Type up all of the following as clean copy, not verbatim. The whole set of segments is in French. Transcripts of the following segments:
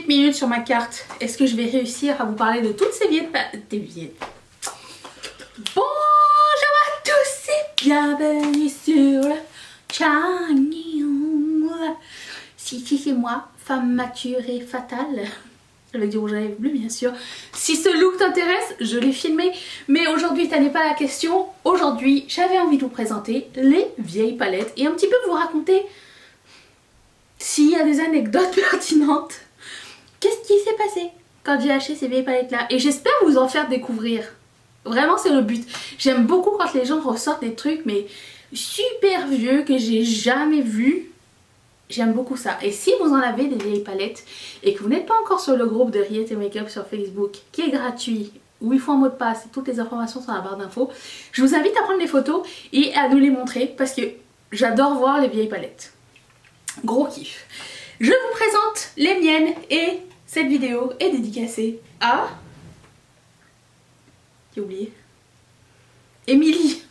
18 minutes sur ma carte. Est-ce que je vais réussir à vous parler de toutes ces vieilles Bonjour à tous et bienvenue sur le channel. Si c'est moi, femme mature et fatale, avec du rouge à lèvres bleu bien sûr. Si ce look t'intéresse, je l'ai filmé. Mais aujourd'hui, ça n'est pas la question. Aujourd'hui, j'avais envie de vous présenter les vieilles palettes et un petit peu vous raconter s'il y a des anecdotes pertinentes. Qu'est-ce qui s'est passé quand j'ai acheté ces vieilles palettes là? Et j'espère vous en faire découvrir. Vraiment, c'est le but. J'aime beaucoup quand les gens ressortent des trucs mais super vieux que j'ai jamais vus. J'aime beaucoup ça. Et si vous en avez des vieilles palettes et que vous n'êtes pas encore sur le groupe de Riette et Makeup sur Facebook, qui est gratuit, où il faut un mot de passe et toutes les informations sont dans la barre d'infos, je vous invite à prendre des photos et à nous les montrer parce que j'adore voir les vieilles palettes. Gros kiff. Je vous présente les miennes et cette vidéo est dédicacée à... J'ai oublié. Émilie.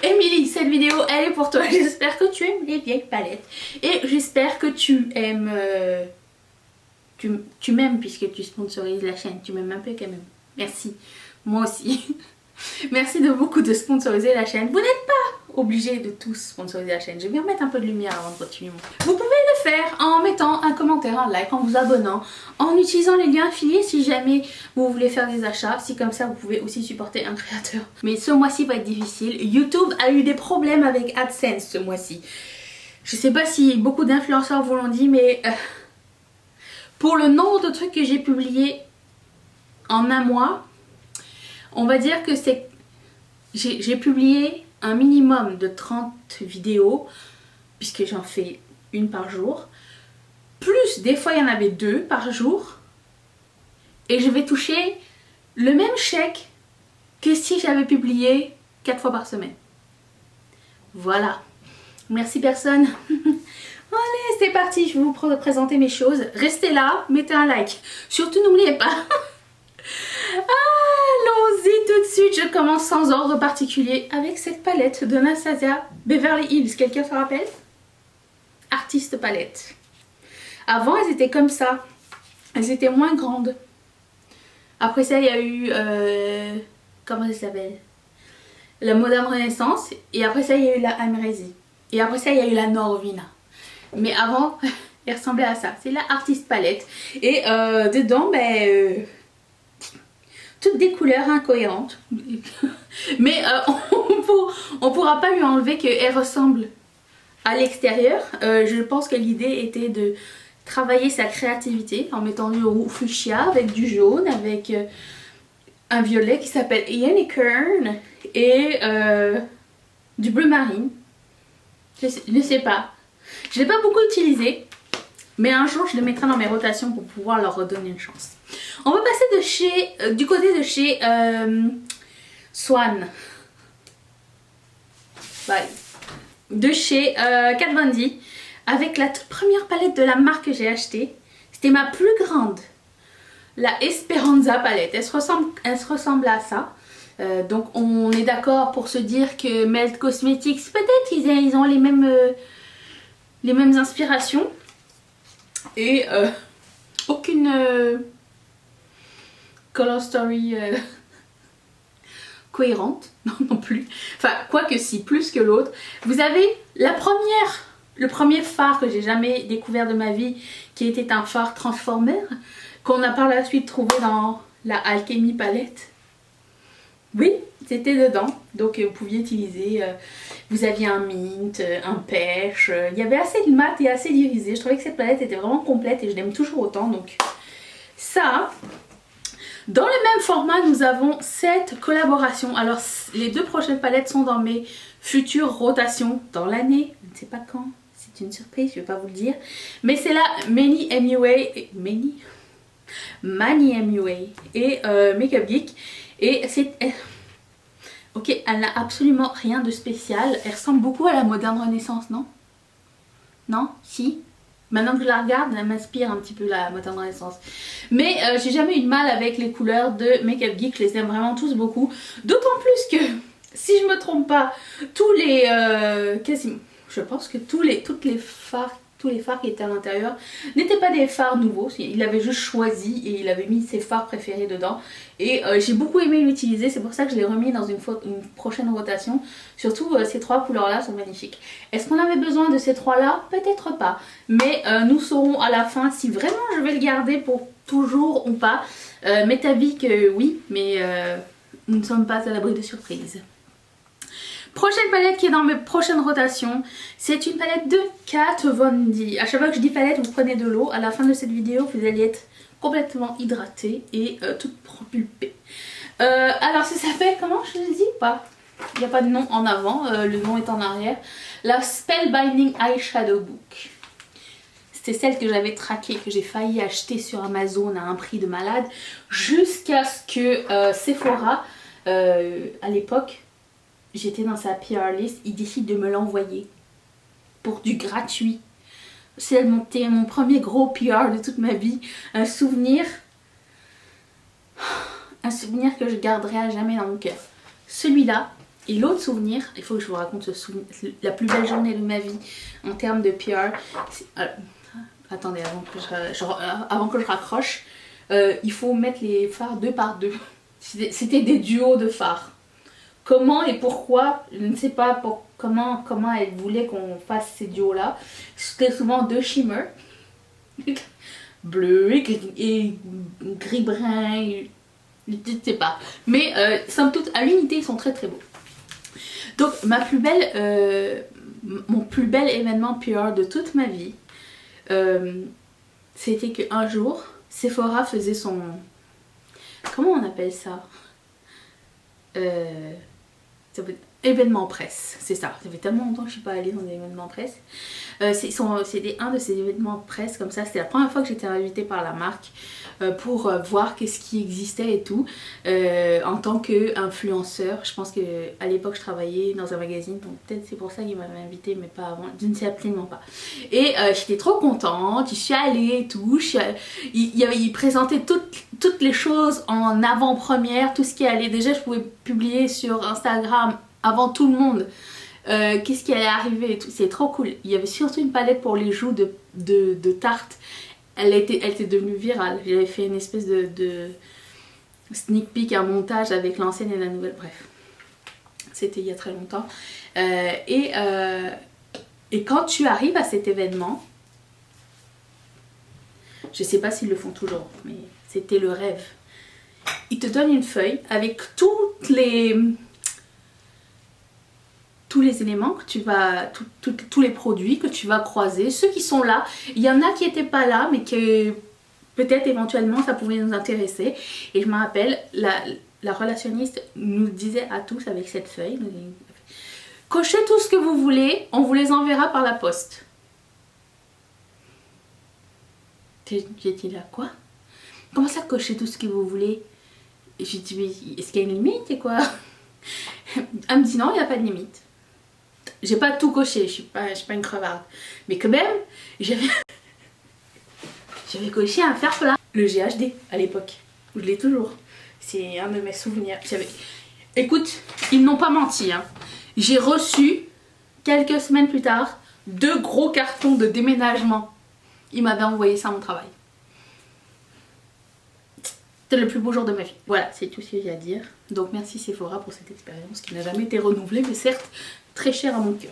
Émilie, cette vidéo elle est pour toi. J'espère que tu aimes les vieilles palettes et j'espère que tu aimes tu m'aimes puisque tu sponsorises la chaîne. Tu m'aimes un peu quand même. Merci. Moi aussi. Merci de beaucoup de sponsoriser la chaîne. Vous n'êtes pas obligé de tous sponsoriser la chaîne. Je vais remettre un peu de lumière avant de continuer. Vous pouvez le faire en mettant un commentaire, un like, en vous abonnant, en utilisant les liens affiliés si jamais vous voulez faire des achats. Si comme ça vous pouvez aussi supporter un créateur. Mais ce mois-ci va être difficile. YouTube a eu des problèmes avec AdSense ce mois-ci. Je sais pas si beaucoup d'influenceurs vous l'ont dit, mais pour le nombre de trucs que j'ai publiés en un mois, on va dire que c'est... J'ai publié un minimum de 30 vidéos, puisque j'en fais une par jour. Plus, des fois, il y en avait 2 par jour. Et je vais toucher le même chèque que si j'avais publié 4 fois par semaine. Voilà. Merci personne. Allez, c'est parti, je vais vous présenter mes choses. Restez là, mettez un like. Surtout, n'oubliez pas... Allons-y tout de suite, je commence sans ordre particulier avec cette palette de Anastasia Beverly Hills. Quelqu'un se rappelle? Artiste palette. Avant elles étaient comme ça, elles étaient moins grandes. Après ça il y a eu, comment ça s'appelle? La Moderne Renaissance. Et après ça il y a eu la Amrésie. Et après ça il y a eu la Norvina. Mais avant, elle ressemblait à ça. C'est la Artiste palette. Et dedans, toutes des couleurs incohérentes. Mais on pourra pas lui enlever qu'elle ressemble à l'extérieur. Je pense que l'idée était de travailler sa créativité en mettant du fuchsia avec du jaune, avec un violet qui s'appelle Unicorn et du bleu marine. Je sais pas. Je l'ai pas beaucoup utilisé. Mais un jour je les mettrai dans mes rotations pour pouvoir leur redonner une chance. On va passer de chez, du côté de chez Swan. Bye. De chez Kat Von D. Avec la toute première palette de la marque que j'ai achetée. C'était ma plus grande. La Esperanza palette. Elle se ressemble à ça. Donc on est d'accord pour se dire que Melt Cosmetics, peut-être ils ont les mêmes inspirations. Et aucune color story cohérente, non plus. Enfin, quoique si, plus que l'autre. Vous avez le premier phare que j'ai jamais découvert de ma vie, qui était un phare Transformer, qu'on a par la suite trouvé dans la Alchemy palette. Oui, c'était dedans, donc vous pouviez utiliser, vous aviez un mint, un pêche, il y avait assez de mat et assez d'irisé. Je trouvais que cette palette était vraiment complète et je l'aime toujours autant, donc ça. Dans le même format, nous avons cette collaboration. Alors les 2 prochaines palettes sont dans mes futures rotations dans l'année, je ne sais pas quand, c'est une surprise, je ne vais pas vous le dire. Mais c'est la Manny MUA et Makeup Geek. Et c'est... Ok, elle n'a absolument rien de spécial. Elle ressemble beaucoup à la Moderne Renaissance, non? Non? Si? Maintenant que je la regarde, elle m'inspire un petit peu la Moderne Renaissance. Mais j'ai jamais eu de mal avec les couleurs de Makeup Geek. Je les aime vraiment tous beaucoup. D'autant plus que, si je me trompe pas, tous les... quasiment... Je pense que toutes les fards tous les fards qui étaient à l'intérieur n'étaient pas des fards nouveaux, il avait juste choisi et il avait mis ses fards préférés dedans. Et j'ai beaucoup aimé l'utiliser, c'est pour ça que je l'ai remis dans une prochaine rotation. Surtout ces trois couleurs là sont magnifiques. Est-ce qu'on avait besoin de ces trois là? Peut-être pas, mais nous saurons à la fin si vraiment je vais le garder pour toujours ou pas. M'est avis que oui, mais nous ne sommes pas à l'abri de surprises. Prochaine palette qui est dans mes prochaines rotations, c'est une palette de Kat Von D. À chaque fois que je dis palette, vous prenez de l'eau. À la fin de cette vidéo, vous allez être complètement hydraté et toute propulpée. Alors ça s'appelle, comment je le dis pas? Il n'y a pas de nom en avant, le nom est en arrière. La Spellbinding Eyeshadow Book. C'était celle que j'avais traquée, que j'ai failli acheter sur Amazon à un prix de malade. Jusqu'à ce que Sephora, à l'époque, j'étais dans sa PR list, il décide de me l'envoyer pour du gratuit. C'est mon premier gros PR de toute ma vie. Un souvenir que je garderai à jamais dans mon cœur. Celui-là et l'autre souvenir, il faut que je vous raconte la plus belle journée de ma vie en termes de PR. Attendez, avant que je raccroche, il faut mettre les fards deux par deux. C'était des duos de fards. Comment et pourquoi, je ne sais pas comment elle voulait qu'on fasse ces duos là. C'était souvent deux shimmers, bleu et gris-brun, je ne sais pas. Mais somme toute, à l'unité, ils sont très très beaux. Donc mon plus bel événement PR de toute ma vie, c'était qu'un jour, Sephora faisait son... Comment on appelle ça? Événement presse, c'est ça. Ça fait tellement longtemps que je ne suis pas allée dans des événements presse. C'était un de ces événements presse comme ça. C'était la première fois que j'étais invitée par la marque pour voir qu'est-ce qui existait et tout. En tant qu'influenceur, je pense qu'à l'époque je travaillais dans un magazine, donc peut-être c'est pour ça qu'ils m'avaient invitée, mais pas avant. Je ne sais absolument pas. Et j'étais trop contente, je suis allée et tout. Ils présentaient toutes les choses en avant-première, tout ce qui allait. Déjà, je pouvais publier sur Instagram avant tout le monde qu'est-ce qui allait arriver et tout. C'est trop cool. Il y avait surtout une palette pour les joues de tarte. Elle était devenue virale. J'avais fait une espèce de sneak peek, un montage avec l'ancienne et la nouvelle. Bref, c'était il y a très longtemps. Et quand tu arrives à cet événement, je sais pas s'ils le font toujours, mais c'était le rêve. Ils te donnent une feuille avec tous les éléments que tu vas, tous les produits que tu vas croiser, ceux qui sont là. Il y en a qui n'étaient pas là, mais que peut-être éventuellement ça pouvait nous intéresser. Et je me rappelle, la relationniste nous disait à tous avec cette feuille, cochez tout ce que vous voulez, on vous les enverra par la poste. J'étais là, quoi? Comment ça, cocher tout ce que vous voulez? Et j'ai dit, mais est-ce qu'il y a une limite et quoi? Elle me dit non, il n'y a pas de limite. J'ai pas tout coché, je suis pas une crevarde. Mais quand même, j'avais coché un fer plat. Le GHD à l'époque. Je l'ai toujours. C'est un de mes souvenirs. Écoute, ils n'ont pas menti. Hein. J'ai reçu, quelques semaines plus tard, 2 gros cartons de déménagement. Ils m'avaient envoyé ça à mon travail. C'était le plus beau jour de ma vie. Voilà, c'est tout ce que j'ai à dire. Donc merci Sephora pour cette expérience qui n'a jamais été renouvelée, mais certes très chère à mon cœur.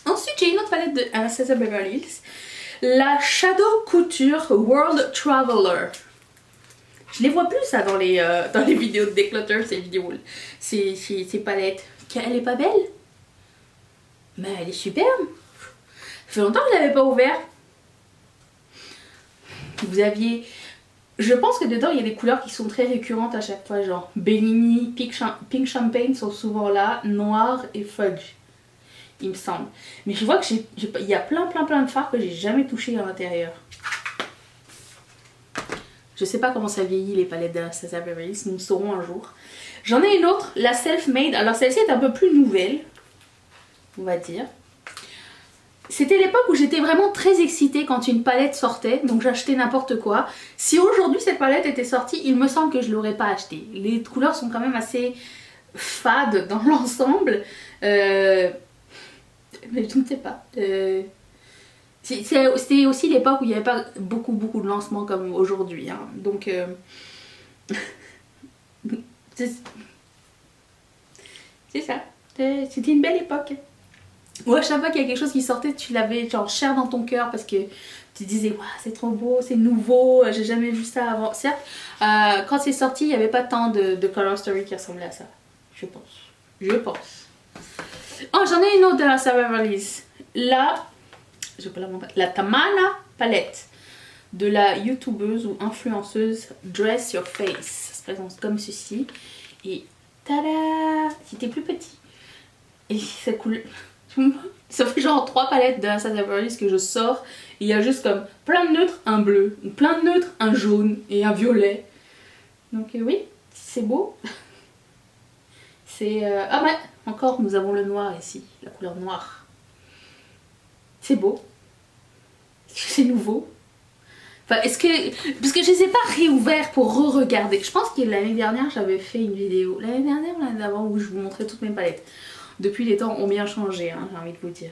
Ensuite, j'ai une autre palette de Anastasia Beverly Hills. La Shadow Couture World Traveler. Je les vois plus ça dans les vidéos de Declutter, ces palettes. Elle est pas belle? Mais elle est superbe. Ça fait longtemps que je l'avais pas ouvert. Vous aviez... Je pense que dedans il y a des couleurs qui sont très récurrentes à chaque fois, genre Bellini, Pink Champagne sont souvent là, Noir et Fudge, il me semble. Mais je vois que il y a plein de fards que j'ai jamais touché à l'intérieur. Je sais pas comment ça vieillit les palettes d'Anastasia Beverly Hills, nous le saurons un jour. J'en ai une autre, la Self Made. Alors celle-ci est un peu plus nouvelle, on va dire. C'était l'époque où j'étais vraiment très excitée quand une palette sortait, donc j'achetais n'importe quoi. Si aujourd'hui cette palette était sortie, il me semble que je ne l'aurais pas achetée. Les couleurs sont quand même assez fades dans l'ensemble. Mais je ne sais pas. C'était aussi l'époque où il n'y avait pas beaucoup de lancements comme aujourd'hui. Hein. Donc, c'est ça. C'était une belle époque. Ou à chaque fois qu'il y a quelque chose qui sortait, tu l'avais genre cher dans ton cœur parce que tu disais wow, c'est trop beau, c'est nouveau, j'ai jamais vu ça avant. Certes, quand c'est sorti, il n'y avait pas tant de Color Story qui ressemblait à ça. Je pense. Je pense. Oh, j'en ai une autre de la Beverly's. Là, je peux la montrer. La Tamana palette de la youtubeuse ou influenceuse Dress Your Face. Ça se présente comme ceci. Et tada! C'était plus petit. Et ça coule. Ça fait genre 3 palettes de la Beverly's que je sors. Et il y a juste comme plein de neutres, un bleu, plein de neutres, un jaune et un violet. Donc oui, c'est beau. C'est... Ah ouais, encore nous avons le noir ici, la couleur noire. C'est beau. C'est nouveau. Enfin, est-ce que... Parce que je les ai pas réouverts pour re-regarder. Je pense que l'année dernière, j'avais fait une vidéo. L'année dernière ou l'année d'avant où je vous montrais toutes mes palettes. Depuis, les temps ont bien changé, hein, j'ai envie de vous dire.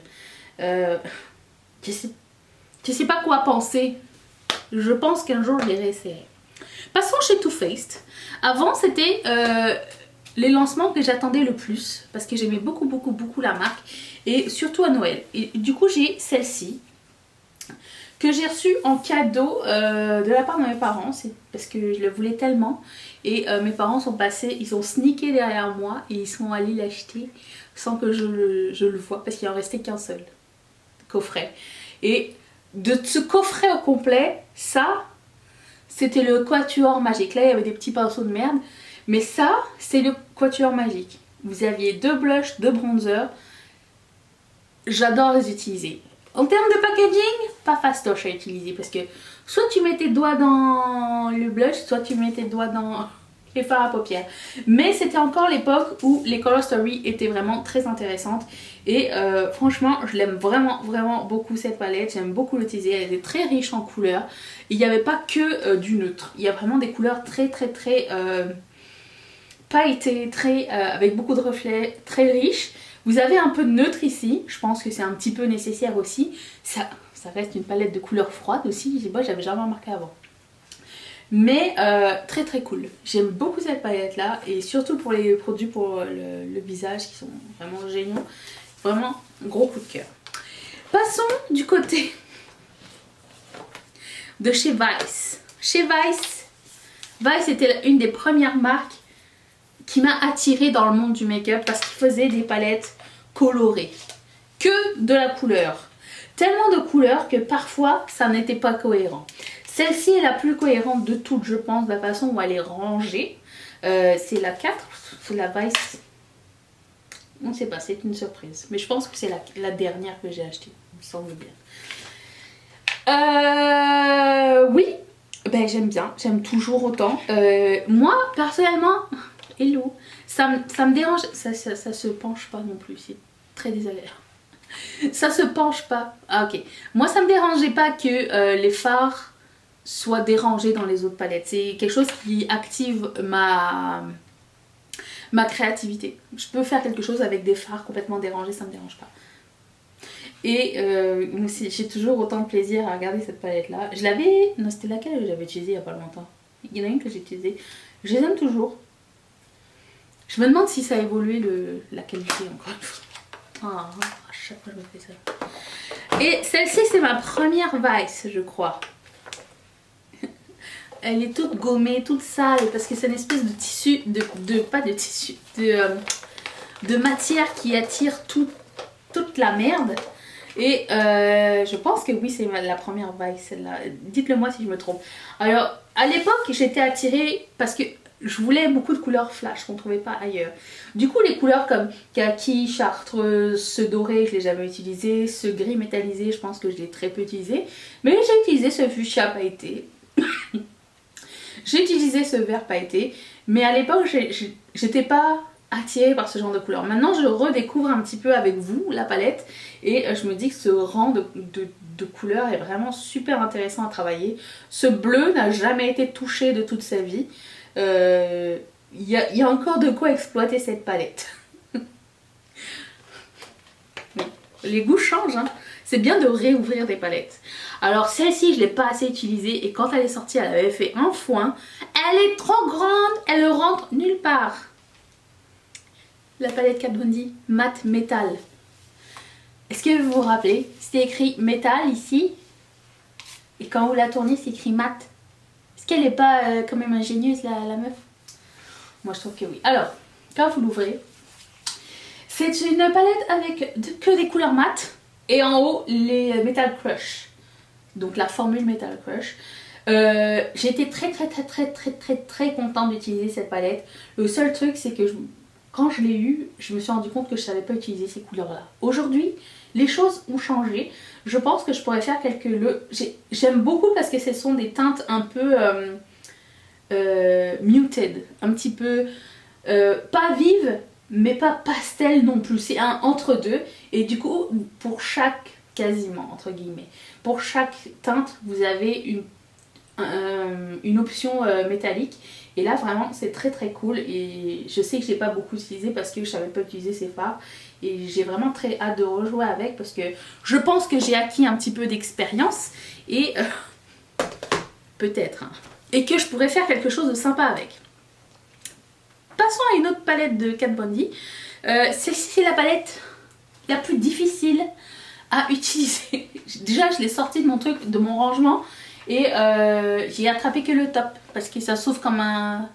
Je sais pas quoi penser. Je pense qu'un jour, je les réessayerai. Passons chez Too Faced. Avant, c'était les lancements que j'attendais le plus. Parce que j'aimais beaucoup la marque. Et surtout à Noël. Et du coup, j'ai celle-ci. Que j'ai reçue en cadeau de la part de mes parents. C'est parce que je le voulais tellement. Et mes parents sont passés, ils ont sneaké derrière moi. Et ils sont allés l'acheter sans que je le voie. Parce qu'il en restait qu'un seul coffret. Et de ce coffret au complet, ça, c'était le quatuor magique. Là, il y avait des petits pinceaux de merde. Mais ça, c'est le quatuor magique. Vous aviez 2 blushs, 2 bronzers. J'adore les utiliser. En termes de packaging, pas fastoche à utiliser. Parce que soit tu mets tes doigts dans le blush, soit tu mets tes doigts dans les fards à paupières. Mais c'était encore l'époque où les Color Story étaient vraiment très intéressantes. Et franchement, je l'aime vraiment beaucoup cette palette. J'aime beaucoup l'utiliser. Elle est très riche en couleurs. Il n'y avait pas que du neutre. Il y a vraiment des couleurs très pailletées, avec beaucoup de reflets, très riches. Vous avez un peu de neutre ici. Je pense que c'est un petit peu nécessaire aussi. Ça reste une palette de couleurs froides aussi. Je sais pas, j'avais jamais remarqué avant. Mais très cool. J'aime beaucoup cette palette là. Et surtout pour les produits pour le visage qui sont vraiment géniaux. Vraiment, gros coup de cœur. Passons du côté de chez Vice. Chez Vice était une des premières marques qui m'a attirée dans le monde du make-up parce qu'ils faisaient des palettes colorées. Que de la couleur. Tellement de couleurs que parfois ça n'était pas cohérent. Celle-ci est la plus cohérente de toutes, je pense, de la façon où elle est rangée. C'est la 4, c'est la Vice. On ne sait pas, c'est une surprise. Mais je pense que c'est la dernière que j'ai achetée, il me semble bien. Oui, ben, j'aime bien, j'aime toujours autant. Moi, personnellement, hello, ça me dérange, ça se penche pas non plus, c'est très désagréable. Ça se penche pas. Ah ok. Moi ça me dérangeait pas que les fards soient dérangés dans les autres palettes. C'est quelque chose qui active ma créativité. Je peux faire quelque chose avec des fards complètement dérangés, ça me dérange pas. Et j'ai toujours autant de plaisir à regarder cette palette là. Je l'avais... Non, c'était laquelle que j'avais utilisée il y a pas longtemps. Il y en a une que j'ai utilisée. Je les aime toujours. Je me demande si ça a évolué la qualité encore une fois. Ah, à chaque fois je me fais ça. Et celle-ci c'est ma première Vice, je crois. Elle est toute gommée, toute sale parce que c'est une espèce de tissu, pas de tissu, de matière qui attire toute la merde. Et je pense que oui, c'est la première Vice celle-là. Dites-le moi si je me trompe. Alors à l'époque j'étais attirée parce que je voulais beaucoup de couleurs flash qu'on ne trouvait pas ailleurs. Du coup, les couleurs comme kaki, chartreuse, ce doré, je ne l'ai jamais utilisé. Ce gris métallisé, je pense que je l'ai très peu utilisé. Mais j'ai utilisé ce fuchsia pailleté. J'ai utilisé ce vert pailleté. Mais à l'époque, j'étais pas attirée par ce genre de couleurs. Maintenant, je redécouvre un petit peu avec vous la palette. Et je me dis que ce rang de couleurs est vraiment super intéressant à travailler. Ce bleu n'a jamais été touché de toute sa vie. Il y a encore de quoi exploiter cette palette. Les goûts changent, hein. c'est bien de réouvrir des palettes. Alors celle-ci, je ne l'ai pas assez utilisée et quand elle est sortie, elle avait fait un foin. Elle est trop grande, elle ne rentre nulle part. La palette Kat Von D Matte Métal. Est-ce que vous vous rappelez? C'était écrit métal ici. Et quand vous la tournez, c'est écrit mat. Est-ce qu'elle n'est pas quand même ingénieuse la meuf? Moi je trouve que oui. Alors, quand vous l'ouvrez, c'est une palette avec que des couleurs mates. Et en haut, les Metal Crush. Donc la formule Metal Crush. J'ai été très contente d'utiliser cette palette. Le seul truc, c'est que quand je l'ai eue, je me suis rendu compte que je ne savais pas utiliser ces couleurs-là. Aujourd'hui, les choses ont changé. Je pense que je pourrais faire quelques... J'aime beaucoup parce que ce sont des teintes un peu muted. Un petit peu pas vives, mais pas pastel non plus. C'est un entre-deux. Et du coup, pour chaque... quasiment, entre guillemets. Pour chaque teinte, vous avez une option métallique. Et là, vraiment, c'est très cool. Et je sais que je n'ai pas beaucoup utilisé parce que je ne savais pas utiliser ces fards. Et j'ai vraiment très hâte de rejouer avec parce que je pense que j'ai acquis un petit peu d'expérience. Et peut-être. Hein, et que je pourrais faire quelque chose de sympa avec. Passons à une autre palette de Kat Von D. Celle-ci, c'est la palette la plus difficile à utiliser. Déjà, je l'ai sortie de mon truc, de mon rangement. Et j'ai attrapé que le top parce que ça s'ouvre comme un...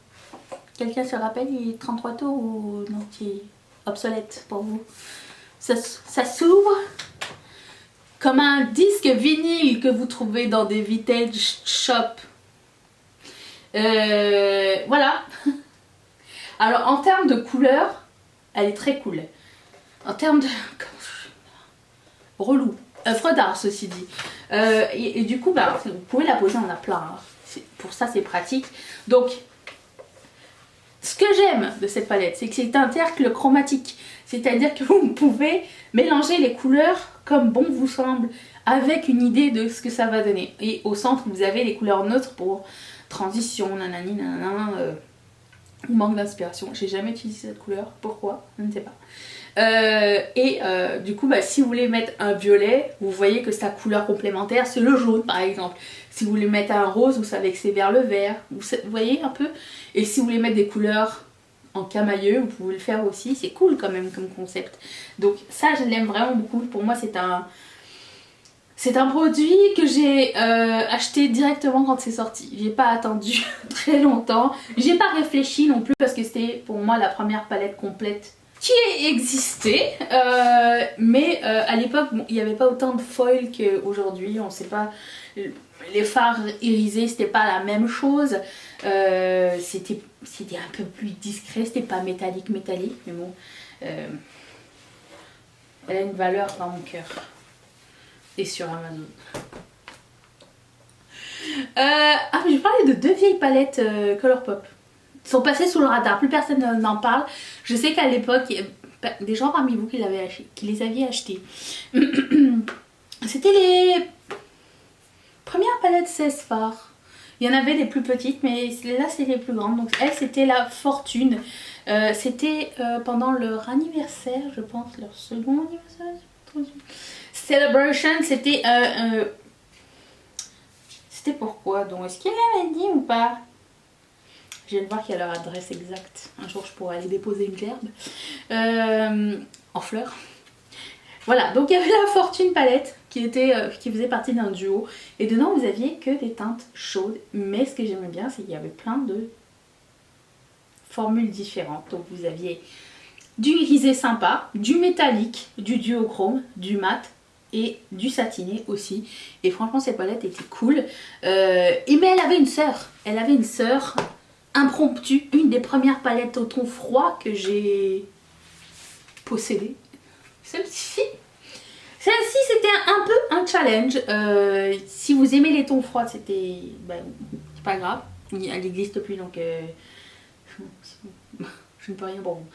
Quelqu'un se rappelle, il est 33 tours ou non, c'est obsolète pour vous. Ça s'ouvre comme un disque vinyle que vous trouvez dans des vintage shops. Voilà. Alors en termes de couleur, elle est très cool. En termes de... relou. Fredard, ceci dit. Et du coup, bah, vous pouvez la poser en aplat. Hein. Pour ça, c'est pratique. Donc, ce que j'aime de cette palette, c'est que c'est un cercle chromatique. C'est-à-dire que vous pouvez mélanger les couleurs comme bon vous semble, avec une idée de ce que ça va donner. Et au centre, vous avez les couleurs neutres pour transition, nanani, nanana, ou manque d'inspiration. J'ai jamais utilisé cette couleur. Pourquoi? Je ne sais pas. Du coup, bah, si vous voulez mettre un violet, vous voyez que sa couleur complémentaire, c'est le jaune par exemple. Si vous voulez mettre un rose, vous savez que c'est vers le vert. Vous voyez un peu. Et si vous voulez mettre des couleurs en camailleux, vous pouvez le faire aussi. C'est cool quand même comme concept. Donc ça, je l'aime vraiment beaucoup. Pour moi, c'est un produit que j'ai acheté directement quand c'est sorti. J'ai pas attendu très longtemps. J'ai pas réfléchi non plus parce que c'était pour moi la première palette complète qui existait, mais à l'époque bon, il n'y avait pas autant de foil qu'aujourd'hui. On sait pas, les fards irisés c'était pas la même chose, c'était un peu plus discret, c'était pas métallique mais bon, elle a une valeur dans mon cœur et sur Amazon. Mais je parlais de deux vieilles palettes Colourpop. Sont passés sous le radar, plus personne n'en parle. Je sais qu'à l'époque, il y a des gens parmi vous qui les avaient achetés. C'était les premières palettes 16 fards. Il y en avait des plus petites, mais là c'était les plus grandes. Donc elle, c'était la Fortune. C'était pendant leur anniversaire, je pense, leur second anniversaire. Celebration, c'était... c'était pourquoi donc? Est-ce qu'il l'avait dit ou pas? Je viens de voir qu'il y a leur adresse exacte. Un jour, je pourrais aller déposer une gerbe en fleurs. Voilà, donc il y avait la Fortune palette qui faisait partie d'un duo. Et dedans, vous aviez que des teintes chaudes. Mais ce que j'aimais bien, c'est qu'il y avait plein de formules différentes. Donc vous aviez du irisé sympa, du métallique, du duochrome, du mat et du satiné aussi. Et franchement, cette palette était cool. Mais elle avait une sœur. Elle avait une sœur... impromptue, une des premières palettes au ton froid que j'ai possédée. Celle-ci c'était un peu un challenge. Si vous aimez les tons froids, c'était... Ben, c'est pas grave. Elle n'existe plus donc... je ne peux rien pour vous.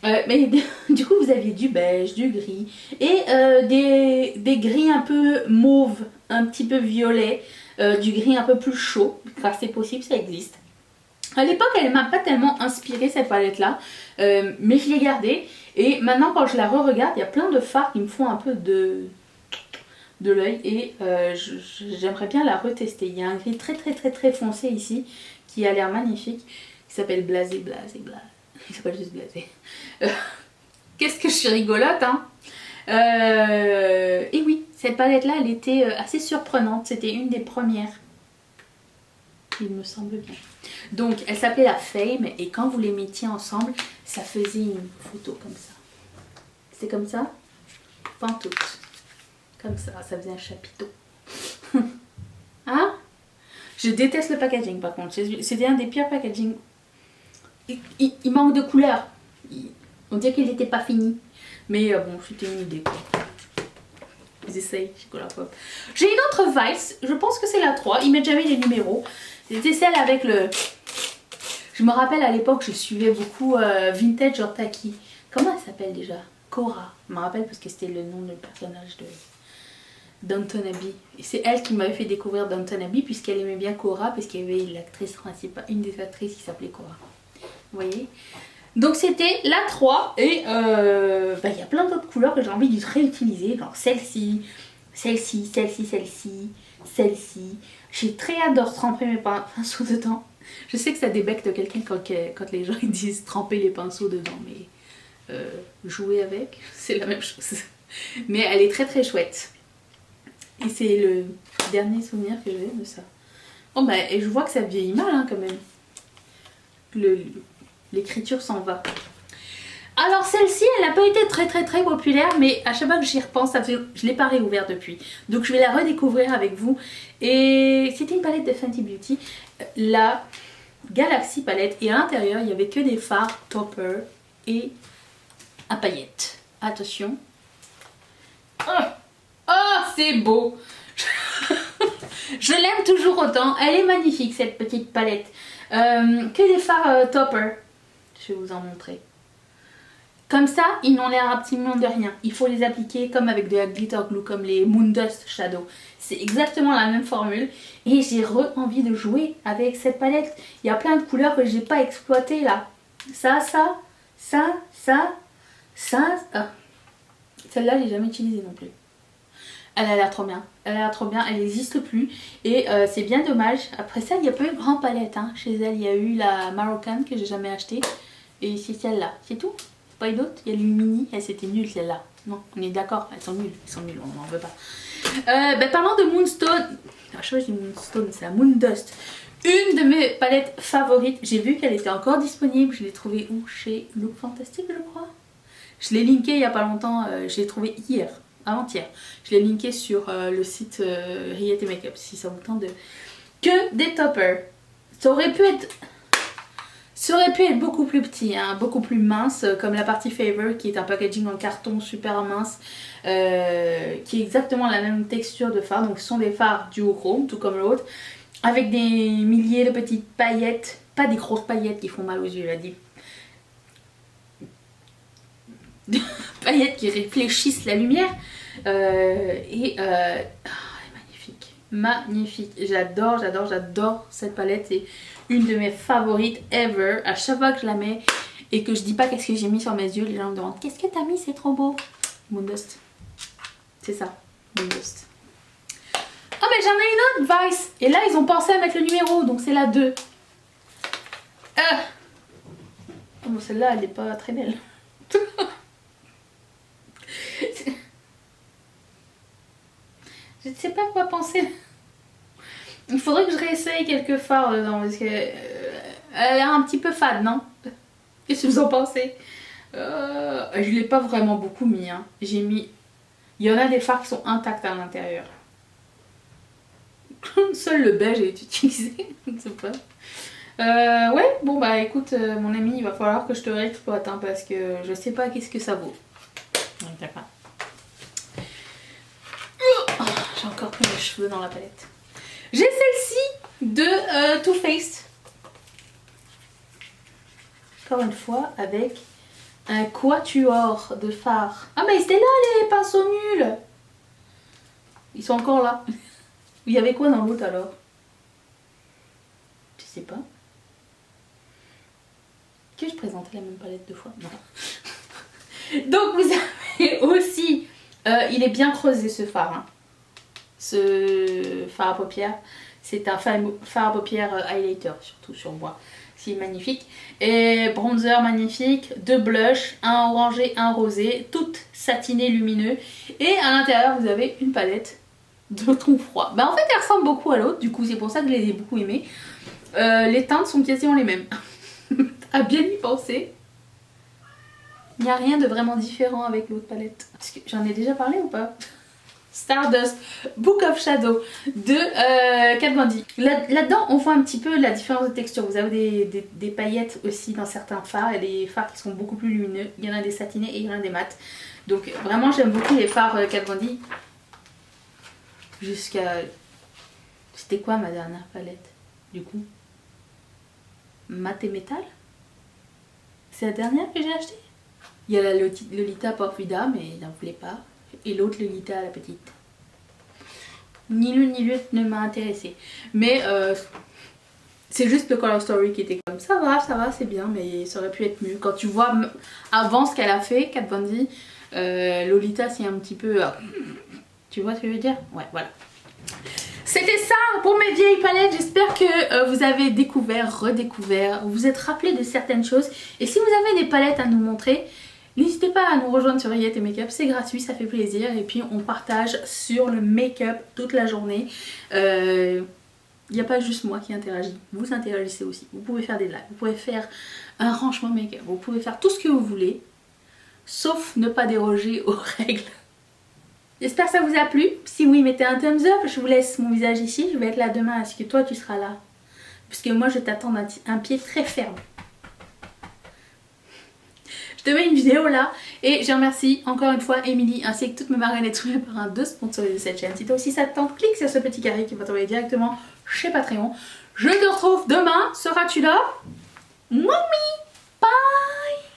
Mais du coup, vous aviez du beige, du gris et des gris un peu mauve, un petit peu violet, du gris un peu plus chaud, car c'est possible, ça existe. À l'époque, elle ne m'a pas tellement inspiré cette palette là, mais je l'ai gardée. Et maintenant, quand je la re-regarde, il y a plein de fards qui me font un peu de l'œil et j'aimerais bien la retester. Il y a un gris très foncé ici qui a l'air magnifique, qui s'appelle Blasé, Blasé, Blasé. Il s'appelle juste Blasé. Qu'est-ce que je suis rigolote, hein. Et oui, cette palette-là, elle était assez surprenante. C'était une des premières, il me semble bien. Donc, elle s'appelait la Fame et quand vous les mettiez ensemble, ça faisait une photo comme ça. C'est comme ça, pantoute. Comme ça faisait un chapiteau. Hein? Je déteste le packaging par contre. C'était un des pires packaging. Il manque de couleur. On dirait qu'il n'était pas fini. Mais bon, c'était une idée quoi. Ils essayent, chocolat pop. J'ai une autre Vice, je pense que c'est la 3. Ils mettent jamais les numéros. C'était celle avec le... Je me rappelle à l'époque, je suivais beaucoup Vintage Ortaki. Comment elle s'appelle déjà? Cora. Je me rappelle parce que c'était le nom du personnage de Downton Abbey. Et c'est elle qui m'avait fait découvrir Downton Abbey puisqu'elle aimait bien Cora parce qu'il y avait l'actrice principale, une des actrices qui s'appelait Cora. Vous voyez? Donc c'était la 3 et il y a plein d'autres couleurs que j'ai envie de réutiliser, genre celle-ci, celle-ci, celle-ci, celle-ci, celle-ci. J'ai très hâte de tremper mes pinceaux dedans. Je sais que ça débecte quelqu'un quand les gens ils disent tremper les pinceaux dedans, mais jouer avec, c'est la même chose. Mais elle est très chouette. Et c'est le dernier souvenir que j'ai de ça. Oh bah, et je vois que ça vieillit mal hein, quand même. L'écriture s'en va. Alors celle-ci, elle n'a pas été très populaire, mais à chaque fois que j'y repense, je ne l'ai pas réouverte depuis. Donc je vais la redécouvrir avec vous. Et c'était une palette de Fenty Beauty, la Galaxy palette. Et à l'intérieur, il n'y avait que des fards topper et à paillettes. Attention. Oh, c'est beau. Je l'aime toujours autant. Elle est magnifique cette petite palette. Que des fards topper. Je vais vous en montrer. Comme ça, ils n'ont l'air absolument de rien. Il faut les appliquer comme avec de la glitter glue, comme les Moondust Shadow. C'est exactement la même formule. Et j'ai envie de jouer avec cette palette. Il y a plein de couleurs que j'ai pas exploitées là. Ça. Celle-là, je l'ai jamais utilisée non plus. Elle a l'air trop bien. Elle a l'air trop bien. Elle n'existe plus. Et c'est bien dommage. Après ça, il n'y a pas eu de grande palette. Hein. Chez elle, il y a eu la Moroccan que j'ai jamais achetée. Et c'est celle-là. C'est tout. Pas eu d'autres. Il y a l'Umini. Elle c'était nul celle-là. Non, on est d'accord. Elles sont nulles. Elles sont nulles. On n'en veut pas. Parlant de Moonstone. Je sais pas si Moonstone, c'est la Moondust. Une de mes palettes favorites. J'ai vu qu'elle était encore disponible. Je l'ai trouvée où? Chez Look Fantastic, je crois. Je l'ai linkée il n'y a pas longtemps. Je l'ai trouvée hier. Avant-hier. Je l'ai linké sur le site Riette Makeup si ça vous tente de... Que des toppers. Ça aurait pu être beaucoup plus petit, hein, beaucoup plus mince, comme la partie Favor qui est un packaging en carton super mince, qui est exactement la même texture de fard. Donc ce sont des fards duochrome, tout comme l'autre, avec des milliers de petites paillettes, pas des grosses paillettes qui font mal aux yeux, là, paillettes qui réfléchissent la lumière. Elle est magnifique, j'adore cette palette. C'est une de mes favorites ever. À chaque fois que je la mets et que je dis pas qu'est-ce que j'ai mis sur mes yeux, les gens me demandent qu'est-ce que t'as mis, c'est trop beau. Moondust, c'est ça, Moondust. Ah mais j'en ai une autre Vice, et là ils ont pensé à mettre le numéro, donc c'est la 2. Oh, bon, celle-là elle est pas très belle. Je ne sais pas quoi penser. Il faudrait que je réessaye quelques fards dedans parce que elle a l'air un petit peu fade, non? Qu'est-ce que vous en pensez? Je l'ai pas vraiment beaucoup mis. Hein. J'ai mis. Il y en a des fards qui sont intacts à l'intérieur. Seul le beige est utilisé. Je ne sais pas. Ouais, bon bah écoute, mon ami, il va falloir que je te réexploite hein, parce que je sais pas qu'est-ce que ça vaut. D'accord. J'ai encore pris mes cheveux dans la palette. J'ai celle-ci de Too Faced. Encore une fois avec un quatuor de fards. Ah mais c'était là les pinceaux nuls. Ils sont encore là. Il y avait quoi dans l'autre alors? Je sais pas. Que je présentais la même palette deux fois? Non. Donc vous avez aussi... il est bien creusé ce fard. Hein. ce fard à paupières. C'est un fard à paupières highlighter, surtout sur moi. C'est magnifique. Et bronzer magnifique, 2 blushs, un orangé, un rosé, toutes satinées lumineux. Et à l'intérieur, vous avez une palette de ton froid. Bah en fait, elle ressemble beaucoup à l'autre, du coup, c'est pour ça que je les ai beaucoup aimées. Les teintes sont quasiment les mêmes. À bien y penser. Il n'y a rien de vraiment différent avec l'autre palette. Parce que j'en ai déjà parlé ou pas? Stardust Book of Shadow de Kat Von D. Là-dedans, on voit un petit peu la différence de texture. Vous avez des paillettes aussi dans certains fards. Il y a des fards qui sont beaucoup plus lumineux. Il y en a des satinés et il y en a des mats. Donc vraiment, j'aime beaucoup les fards Kat Von D. Jusqu'à... C'était quoi ma dernière palette du coup? Mat et métal? C'est la dernière que j'ai achetée? Il y a la Lolita Porfida, mais il n'en voulait pas. Et l'autre Lolita, la petite. Ni l'une ni l'autre ne m'a intéressée. Mais c'est juste le Color Story qui était comme ça va, c'est bien, mais ça aurait pu être mieux. Quand tu vois avant ce qu'elle a fait, Kat Von D, Lolita c'est un petit peu... tu vois ce que je veux dire? Ouais, voilà. C'était ça pour mes vieilles palettes. J'espère que vous avez découvert, redécouvert, vous êtes rappelé de certaines choses. Et si vous avez des palettes à nous montrer, n'hésitez pas à nous rejoindre sur Yet Makeup, c'est gratuit, ça fait plaisir. Et puis on partage sur le make-up toute la journée. Il n'y a pas juste moi qui interagis, vous interagissez aussi. Vous pouvez faire des lives, vous pouvez faire un rangement make-up, vous pouvez faire tout ce que vous voulez, sauf ne pas déroger aux règles. J'espère que ça vous a plu. Si oui, mettez un thumbs up. Je vous laisse mon visage ici. Je vais être là demain. Est-ce que toi, tu seras là? Parce que moi, je t'attends un pied très ferme. Je te mets une vidéo là. Et je remercie encore une fois Émilie ainsi que toutes mes marionnettes sous les parrains de sponsoriser cette chaîne. Si toi aussi ça te tente, clique sur ce petit carré qui va t'envoyer directement chez Patreon. Je te retrouve demain. Seras-tu là? Mamie!